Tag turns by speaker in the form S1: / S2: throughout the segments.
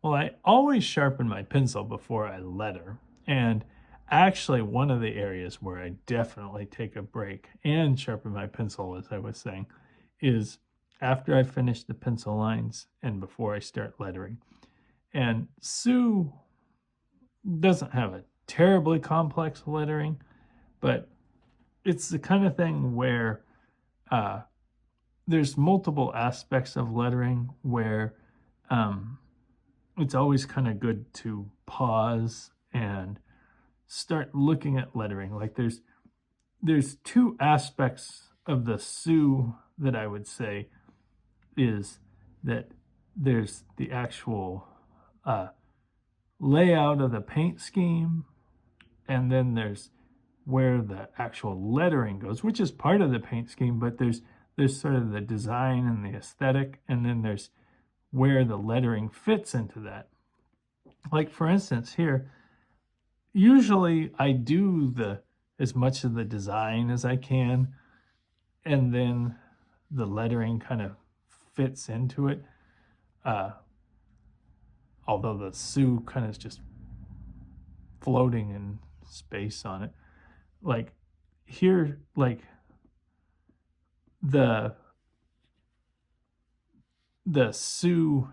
S1: Well, I always sharpen my pencil before I letter. And actually, one of the areas where I definitely take a break and sharpen my pencil, as I was saying, is after I finish the pencil lines and before I start lettering. And Sue doesn't have a terribly complex lettering, but it's the kind of thing where uh, there's multiple aspects of lettering where um, it's always kind of good to pause and start looking at lettering. Like there's two aspects of the Sioux that I would say is that there's the actual uh, layout of the paint scheme, and then there's where the actual lettering goes, which is part of the paint scheme, but there's sort of the design and the aesthetic, and then there's where the lettering fits into that. Like for instance, here, usually I do the as much of the design as I can, and then the lettering kind of fits into it. Uh, Although the Sioux kind of just floating in space on it. Like here, like the the Sioux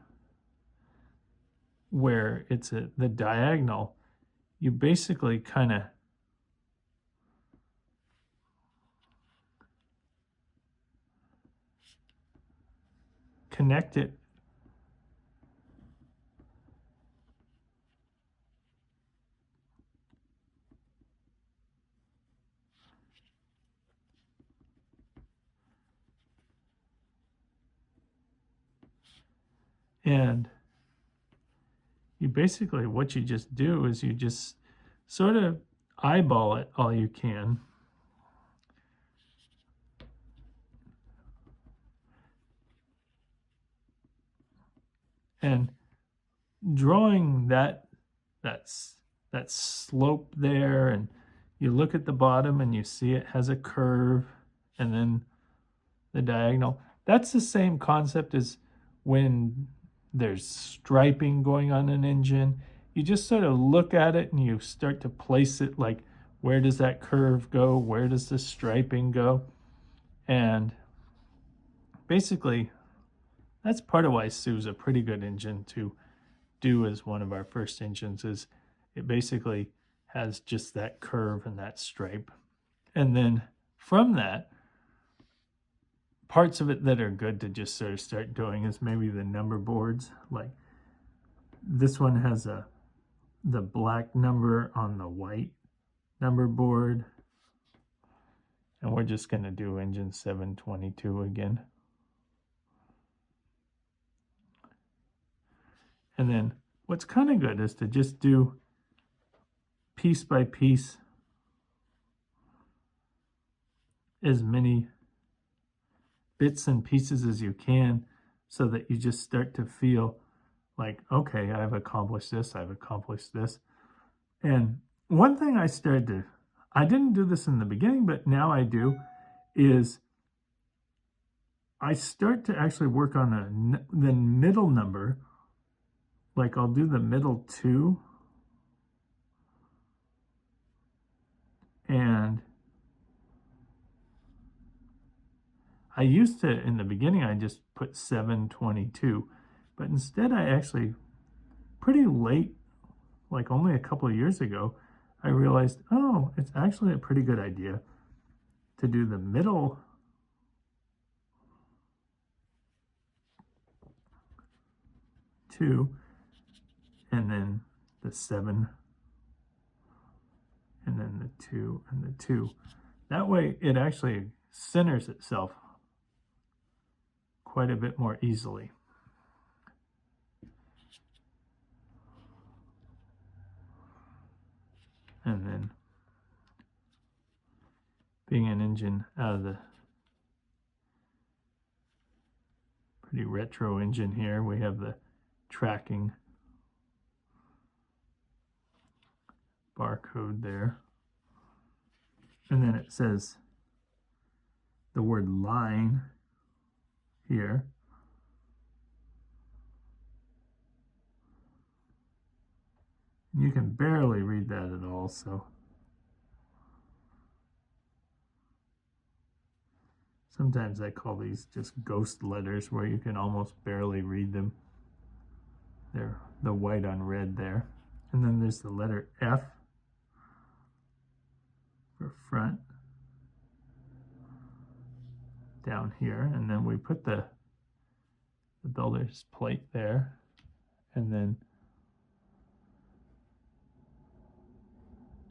S1: where it's the diagonal, you basically kind of connect it and you basically what you just do is you just sort of eyeball it all you can. And drawing that's that slope there, and you look at the bottom and you see it has a curve and then the diagonal. That's the same concept as when there's striping going on an engine. You just sort of look at it and you start to place it like, where does that curve go? Where does the striping go? And basically, that's part of why Sue's a pretty good engine to do as one of our first engines is it basically has just that curve and that stripe. And then from that, parts of it that are good to just sort of start doing is maybe the number boards. Like this one has the black number on the white number board. And we're just going to do engine 722 again. And then what's kind of good is to just do piece by piece as many bits and pieces as you can so that you just start to feel like, okay, I've accomplished this, I've accomplished this. And one thing I didn't do this in the beginning, but now I do, is I start to actually work on the middle number. Like I'll do the middle two, and I used to, in the beginning, I just put 722, but instead I actually, pretty late, like only a couple of years ago, I realized, oh, it's actually a pretty good idea to do the middle two, and then the 7, and then the 2, and the 2. That way it actually centers itself quite a bit more easily. And then being an engine out of the pretty retro engine here, we have the tracking barcode there. And then it says the word line here. You can barely read that at all, so sometimes I call these just ghost letters where you can almost barely read them. They're the white on red there. And then there's the letter F for front down here. And then we put the builder's plate there. And then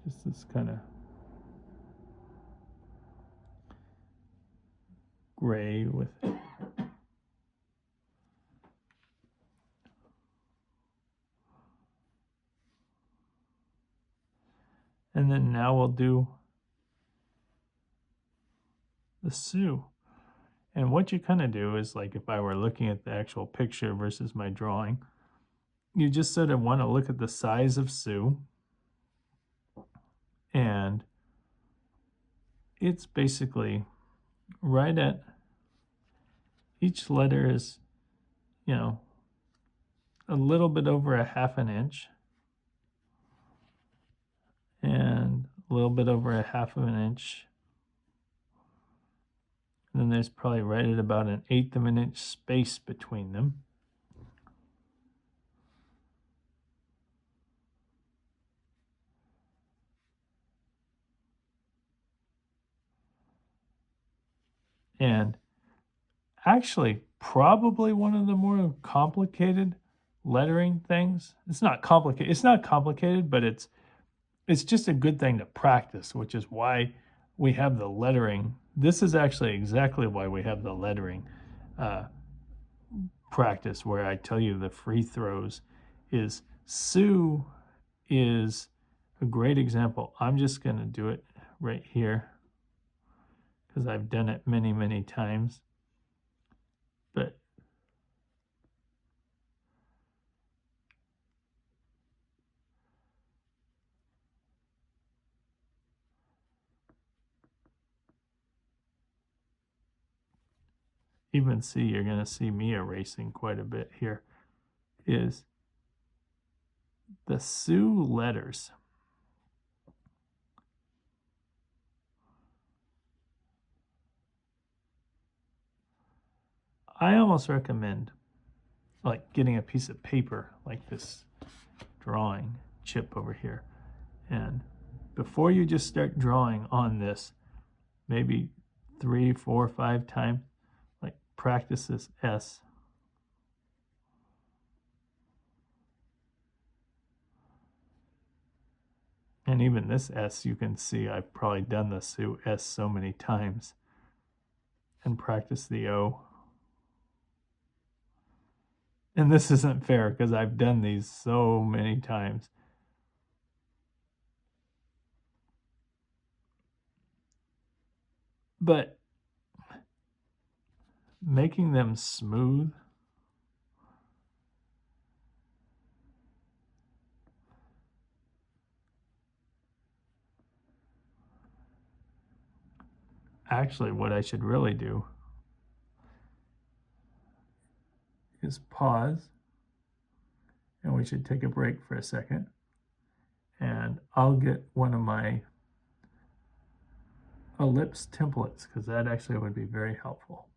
S1: just this kind of gray with and then now we'll do the Sioux. And what you kind of do is, like if I were looking at the actual picture versus my drawing, you just sort of want to look at the size of Sioux. And it's basically right at, each letter is, you know, a little bit over a ½ inch. And a little bit over a ½ inch. And then there's probably right at about an 1/8 inch space between them. And actually, probably one of the more complicated lettering things. It's not complicated. It's not complicated, but it's just a good thing to practice, which is why we have the lettering. This is actually exactly why we have the lettering practice, where I tell you the free throws. Is Sioux is a great example. I'm just going to do it right here because I've done it many, many times. But even see, you're going to see me erasing quite a bit here, is the Sioux letters. I almost recommend like getting a piece of paper like this drawing chip over here. And before you just start drawing on this, maybe 3, 4, 5 times, like practice this S. And even this S, you can see I've probably done the Sioux S so many times. And practice the O. And this isn't fair because I've done these so many times. But making them smooth actually what I should really do is pause, and we should take a break for a second, and I'll get one of my ellipse templates because that actually would be very helpful.